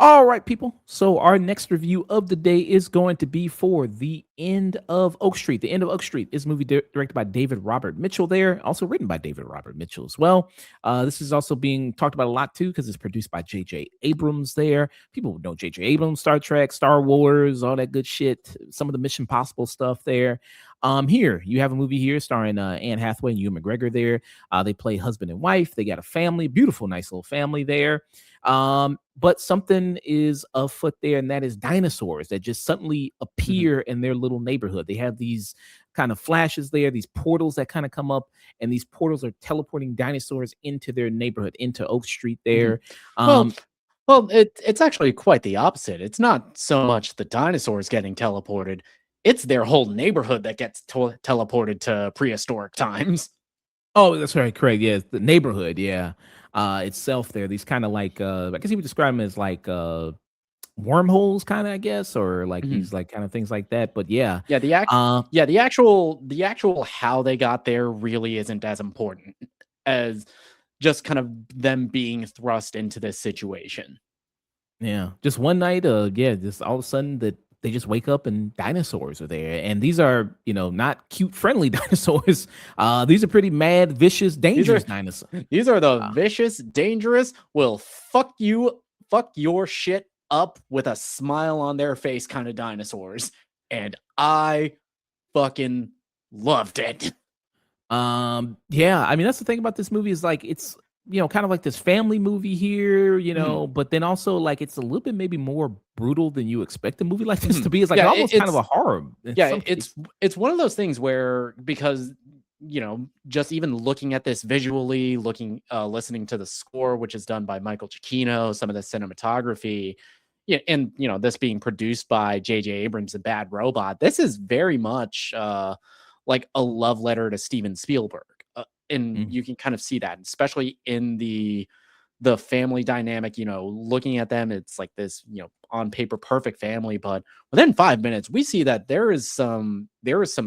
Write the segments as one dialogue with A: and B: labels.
A: All right, people. So our next review of the day is going to be for The End of Oak Street. The End of Oak Street is a movie directed by David Robert Mitchell there, also written by David Robert Mitchell as well. This is also being talked about a lot too because it's produced by J.J. Abrams there. People know J.J. Abrams, Star Trek, Star Wars, all that good shit. Some of the Mission Possible stuff there. Here you have a movie here starring Anne Hathaway and Ewan McGregor there. They play husband and wife. They got a family, beautiful, nice little family there. But something is afoot there, and that is dinosaurs that just suddenly appear in their little neighborhood. They have these kind of flashes there, these portals that kind of come up, and these portals are teleporting dinosaurs into their neighborhood, into Oak Street there.
B: It's actually quite the opposite. It's not so much the dinosaurs getting teleported, it's their whole neighborhood that gets teleported to prehistoric times.
A: Oh, that's right, correct. Yeah, the neighborhood, yeah. Itself there, these kind of like I guess you would describe them as like wormholes, kind of, I guess, or like these like kind of things like that. But yeah,
B: the actual how they got there really isn't as important as just kind of them being thrust into this situation.
A: Yeah, just one night, just all of a sudden that they just wake up and dinosaurs are there, and these are not cute friendly dinosaurs. These are pretty mad, vicious, dangerous dinosaurs.
B: These are the vicious, dangerous, will fuck your shit up with a smile on their face kind of dinosaurs, and I fucking loved it.
A: Yeah, I mean that's the thing about this movie is like it's kind of like this family movie here, but then also like it's a little bit maybe more brutal than you expect a movie like this to be. It's like almost kind of a horror.
B: It's one of those things where, because just even looking at this visually, listening to the score, which is done by Michael Giacchino, some of the cinematography, and this being produced by J.J. Abrams and Bad Robot, this is very much like a love letter to Steven Spielberg. And you can kind of see that, especially in the family dynamic, looking at them, it's like this, on paper, perfect family. But within 5 minutes, we see that there is some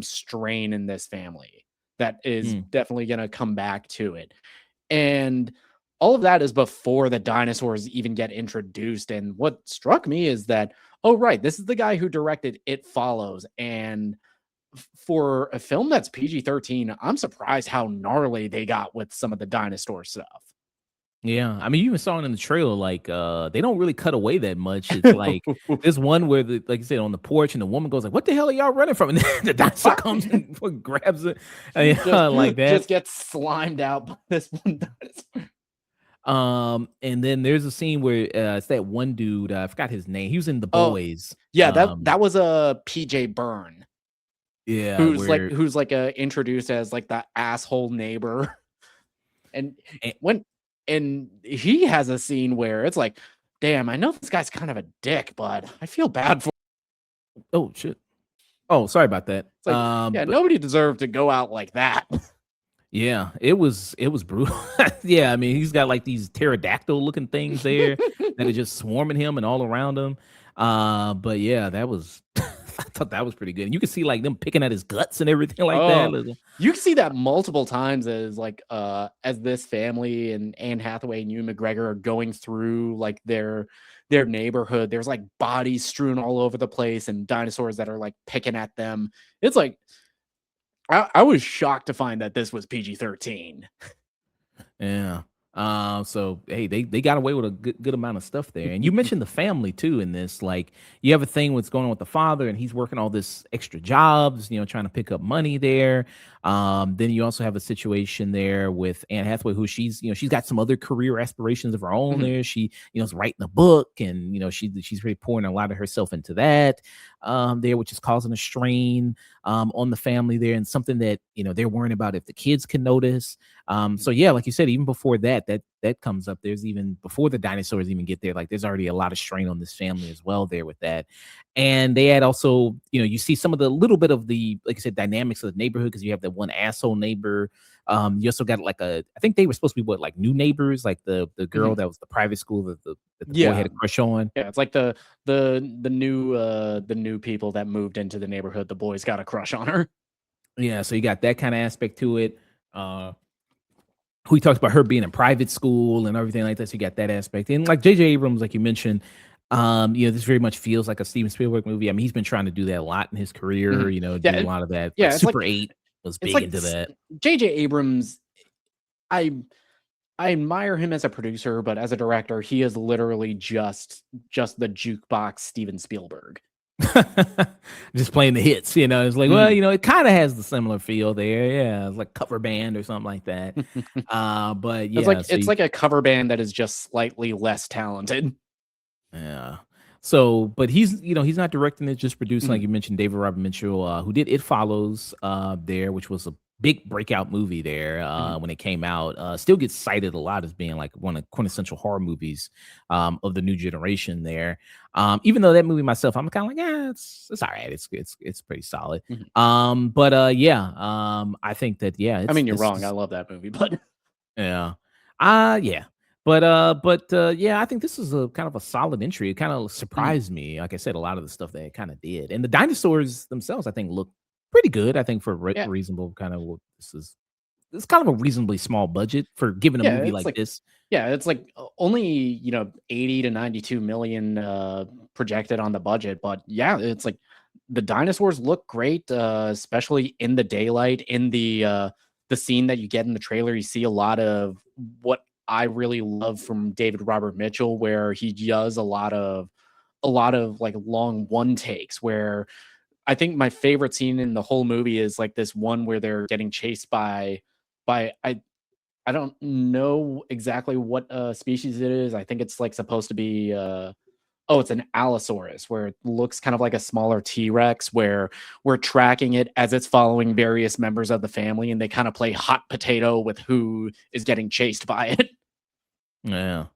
B: strain in this family that is definitely going to come back to it. And all of that is before the dinosaurs even get introduced. And what struck me is that, oh, right, this is the guy who directed It Follows. And for a film that's PG-13, I'm surprised how gnarly they got with some of the dinosaur stuff.
A: Yeah, I mean, you even saw it in the trailer. Like, they don't really cut away that much. It's like there's one where, like you said, on the porch, and the woman goes like, "What the hell are y'all running from?" And then the dinosaur comes and grabs it, and like that.
B: Just gets slimed out by this one dinosaur.
A: And then there's a scene where it's that one dude. I forgot his name. He was in The Boys.
B: Yeah, that was a PJ Byrne.
A: Yeah,
B: who's introduced as like the asshole neighbor, and he has a scene where it's like, damn, I know this guy's kind of a dick, but I feel bad for.
A: Oh shit! Oh, sorry about that.
B: It's like, nobody deserved to go out like that.
A: Yeah, it was brutal. Yeah, I mean, he's got like these pterodactyl looking things there that are just swarming him and all around him. But yeah, that was. I thought that was pretty good. And you can see like them picking at his guts and everything like that.
B: You can see that multiple times as like as this family and Anne Hathaway and Ewan McGregor are going through like their neighborhood. There's like bodies strewn all over the place and dinosaurs that are like picking at them. It's like I was shocked to find that this was PG-13.
A: Yeah. So hey, they got away with a good amount of stuff there. And you mentioned the family too in this. Like you have a thing what's going on with the father, and he's working all this extra jobs, trying to pick up money there. Then you also have a situation there with Anne Hathaway, who she's got some other career aspirations of her own there. She, is writing a book, and she's really pouring a lot of herself into that there, which is causing a strain on the family there, and something that they're worrying about if the kids can notice. So yeah, like you said, even before that comes up, there's even before the dinosaurs even get there, like there's already a lot of strain on this family as well there with that. And they had also, you see some of the little bit of the, like I said, dynamics of the neighborhood, because you have that one asshole neighbor You also got like I think they were supposed to be like new neighbors, like the girl
B: Mhm.
A: that was the private school that the boy
B: Yeah.
A: had a crush on.
B: Yeah, it's like the new people that moved into the neighborhood. The boys got a crush on her.
A: Yeah, so you got that kind of aspect to it. Uh, who talks about her being in private school and everything like that. So you got that aspect. And like J.J. Abrams, like you mentioned, this very much feels like a Steven Spielberg movie. I mean, he's been trying to do that a lot in his career,
B: Mhm. Yeah,
A: do a lot of that. Like
B: yeah,
A: Super 8 was
B: it's
A: big
B: like
A: into that.
B: J.J. Abrams. I I admire him as a producer, but as a director, he is literally just the jukebox Steven Spielberg.
A: Just playing the hits, it's like, well,
B: Mhm.
A: it kind of has the similar feel there. Yeah, it's like cover band or something like that. But yeah, so
B: It's like a cover band that is just slightly less talented.
A: yeah. So, but he's not directing it, just producing, like
B: Mhm,
A: you mentioned, David Robert Mitchell, who did It Follows, there, which was a big breakout movie there,
B: mhm.
A: when it came out. Still gets cited a lot as being like one of quintessential horror movies, of the new generation there. Even though that movie myself, I'm kind of like, yeah, it's all right. It's pretty solid.
B: Mhm.
A: But yeah, I think that, yeah,
B: I
A: it's
B: mean, you're
A: this
B: wrong. I
A: is
B: love that movie, but
A: yeah. Yeah. Yeah, I think this is a kind of a solid entry. It kind of
B: Mhm.
A: surprised me. Like I said, a lot of the stuff that it kind of did. And the dinosaurs themselves, I think, look pretty good. I think for
B: Yeah,
A: reasonable kind of what this is. It's kind of a reasonably small budget for giving a
B: yeah,
A: movie like this.
B: it's like only 80 to 92 million projected on the budget, but yeah, it's like the dinosaurs look great, especially in the daylight. In the scene that you get in the trailer, you see a lot of what I really love from David Robert Mitchell, where he does a lot of like long one takes where I think my favorite scene in the whole movie is like this one where they're getting chased by I don't know exactly what species it is. I think it's like supposed to be oh, it's an Allosaurus where it looks kind of like a smaller T-Rex where we're tracking it as it's following various members of the family and they kind of play hot potato with who is getting chased by it.
A: Yeah.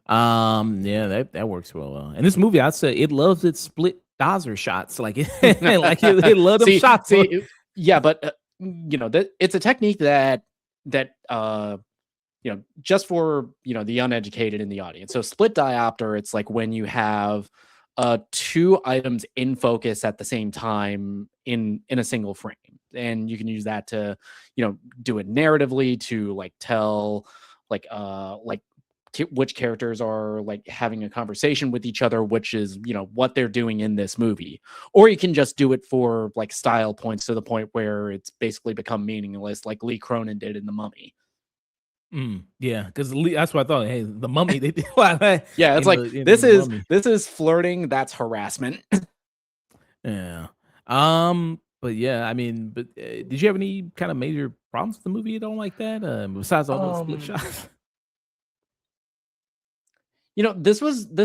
A: Yeah, that works well. And this movie, I'd say it loves its split Dozer shots. Like, it love them shots.
B: Yeah, but that it's a technique that just for the uneducated in the audience. So split diopter, it's like when you have two items in focus at the same time in a single frame, and you can use that to do it narratively to like tell like which characters are like having a conversation with each other, which is what they're doing in this movie. Or you can just do it for like style points to the point where it's basically become meaningless, like Lee Cronin did in The Mummy.
A: Yeah, because that's what I thought. Hey, the mummy, they did in
B: Yeah, it's like
A: in the mummy.
B: this is flirting, that's harassment.
A: Yeah. But yeah, I mean, but did you have any kind of major problems with the movie you don't like that? Besides all those split
B: Um,
A: shots?
B: this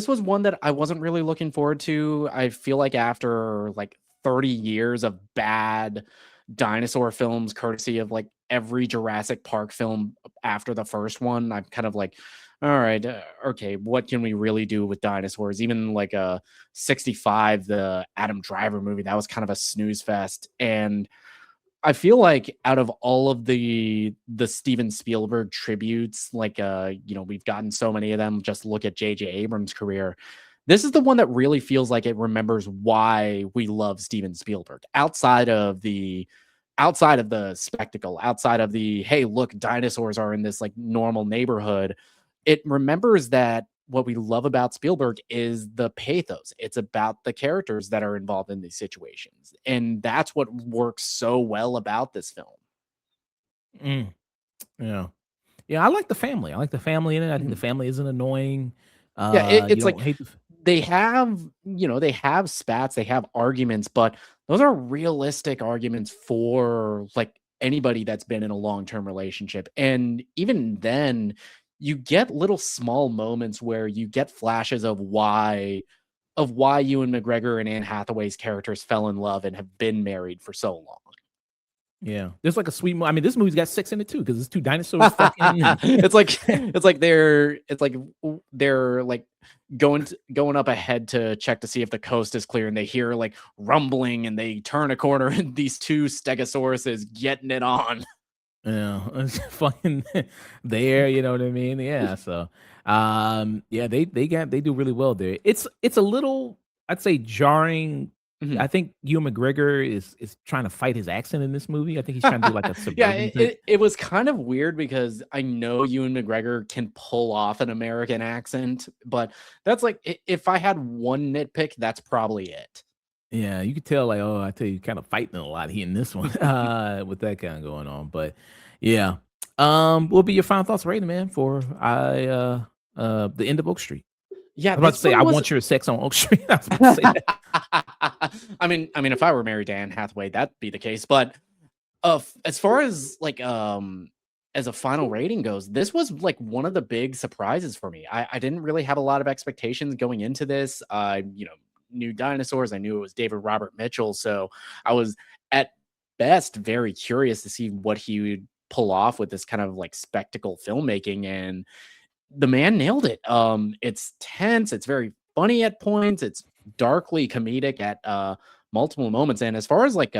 B: was one that I wasn't really looking forward to. I feel like after like 30 years of bad dinosaur films, courtesy of like every Jurassic Park film after the first one, I'm kind of like, all right, okay, what can we really do with dinosaurs? Even like a 65, the Adam Driver movie, that was kind of a snooze fest. And I feel like out of all of the Steven Spielberg tributes, like we've gotten so many of them. Just look at J.J. Abrams' career. This is the one that really feels like it remembers why we love Steven Spielberg. Outside of the spectacle, outside of the hey, look, dinosaurs are in this like normal neighborhood. It remembers that what we love about Spielberg is the pathos. It's about the characters that are involved in these situations. And that's what works so well about this film.
A: Mm, yeah. Yeah, I like the family. I like the family in it. I think the
B: Mhm.
A: family isn't annoying.
B: Yeah,
A: You
B: it's
A: don't
B: like
A: hate
B: they have, they have spats, they have arguments, but those are realistic arguments for like anybody that's been in a long-term relationship. And even then, you get little small moments where you get flashes of why Ewan McGregor and Anne Hathaway's characters fell in love and have been married for so long.
A: yeah. There's like a sweet I mean, this movie's got sex in it too, because it's two dinosaurs fucking and
B: they're like going up ahead to check to see if the coast is clear, and they hear like rumbling, and they turn a corner, and these two stegosauruses getting it on.
A: Yeah, it's fucking there, you know what I mean? Yeah, so yeah, they do really well there. It's a little, I'd say, jarring.
B: Mhm.
A: I think Ewan McGregor is trying to fight his accent in this movie. I think he's trying to do like a
B: Yeah,
A: suburban
B: it,
A: thing.
B: it it was kind of weird because I know Ewan McGregor can pull off an American accent, but that's like if I had one nitpick, that's probably it.
A: Yeah, you could tell like, oh, I tell you, kind of fighting a lot here in this one, with that kind of going on. But yeah. What will be your final thoughts rating, man, for the end of Oak Street?
B: Yeah,
A: I was about to
B: this
A: say,
B: one
A: I
B: was
A: want your sex on Oak Street. I was about to say that.
B: I mean, if I were married to Anne Hathaway, that'd be the case. But as far as like as a final rating goes, this was like one of the big surprises for me. I didn't really have a lot of expectations going into this. I knew dinosaurs. I knew it was David Robert Mitchell, so I was at best very curious to see what he would pull off with this kind of like spectacle filmmaking, and the man nailed it. It's tense, it's very funny at points, it's darkly comedic at multiple moments. And as far as like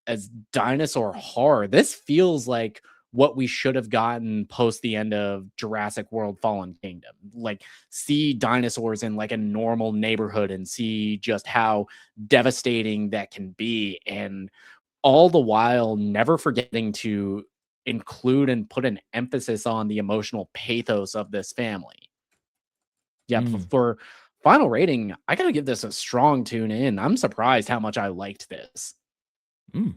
B: as dinosaur horror, this feels like what we should have gotten post the end of Jurassic World Fallen Kingdom. Like see dinosaurs in like a normal neighborhood and see just how devastating that can be. And all the while never forgetting to include and put an emphasis on the emotional pathos of this family. Yeah,
A: Mm,
B: for final rating, I gotta give this a strong tune in. I'm surprised how much I liked this.
A: mm.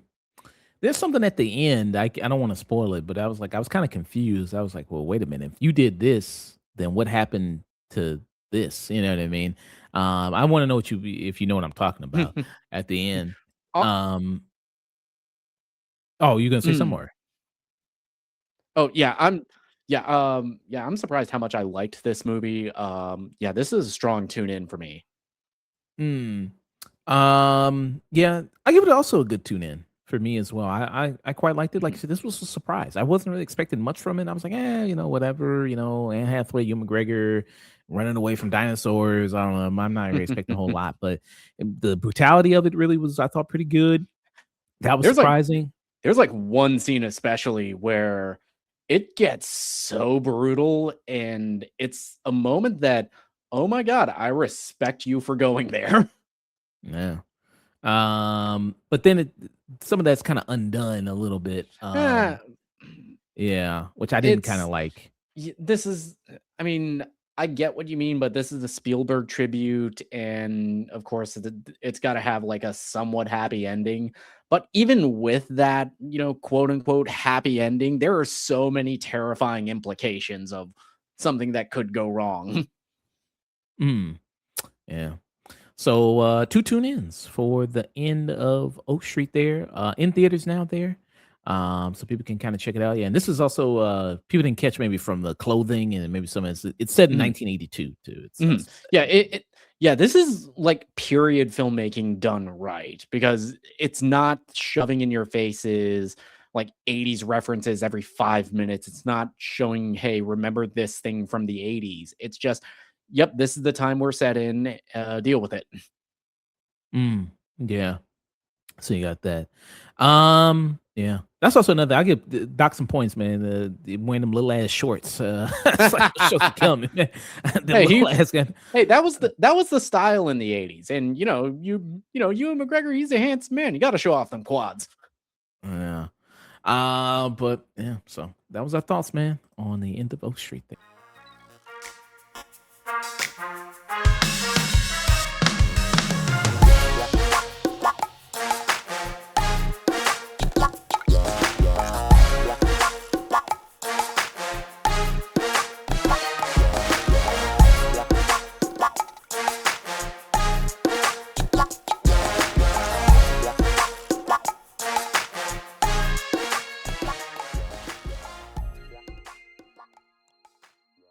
A: There's something at the end. I don't want to spoil it, but I was kind of confused. I was like, well, wait a minute. If you did this, then what happened to this? You know what I mean? I want to know if you know what I'm talking about at the end.
B: Uh,
A: Um, oh, you're gonna say
B: mm.
A: somewhere.
B: Oh yeah, I'm surprised how much I liked this movie. Yeah, this is a strong tune in for me.
A: Mm. Yeah, I give it also a good tune in for me as well. I quite liked it. Like I
B: Mhm.
A: said, this was a surprise. I wasn't really expecting much from it. I was like, whatever. Anne Hathaway, Hugh McGregor running away from dinosaurs. I don't know. I'm not really expecting a whole lot, but the brutality of it really was, I thought, pretty good. That was
B: There's like
A: surprising.
B: There's like one scene especially where it gets so brutal, and it's a moment that, oh my god, I respect you for going there.
A: Yeah. But then some of that's kind of undone a little bit.
B: Ah,
A: Yeah, which I didn't kind
B: it's
A: of like.
B: this is I mean, I get what you mean, but this is a Spielberg tribute, and of course it's got to have like a somewhat happy ending. But even with that, quote unquote happy ending, there are so many terrifying implications of something that could go wrong.
A: Mm, yeah. So, 2 tune-ins for the end of Oak Street there, in theaters now there. So people can kinda check it out. Yeah, and this is also, people didn't catch maybe from the clothing and maybe some of it's set in
B: Mhm,
A: 1982 too. It's,
B: mhm. Yeah, yeah, this is like period filmmaking done right because it's not shoving in your faces like 80s references every 5 minutes. It's not showing, hey, remember this thing from the 80s. It's just, yep, this is the time we're set in. Deal with it.
A: mm, yeah. So you got that. Yeah. That's also another, I give Doc some points, man, wearing them little ass shorts, it's like shows to come, man. Them
B: Hey,
A: little ass guy.
B: hey, that was the style in the 80s. And you and McGregor, he's a handsome man. You got to show off them quads.
A: Yeah. But yeah, so that was our thoughts, man, on the end of Oak Street there.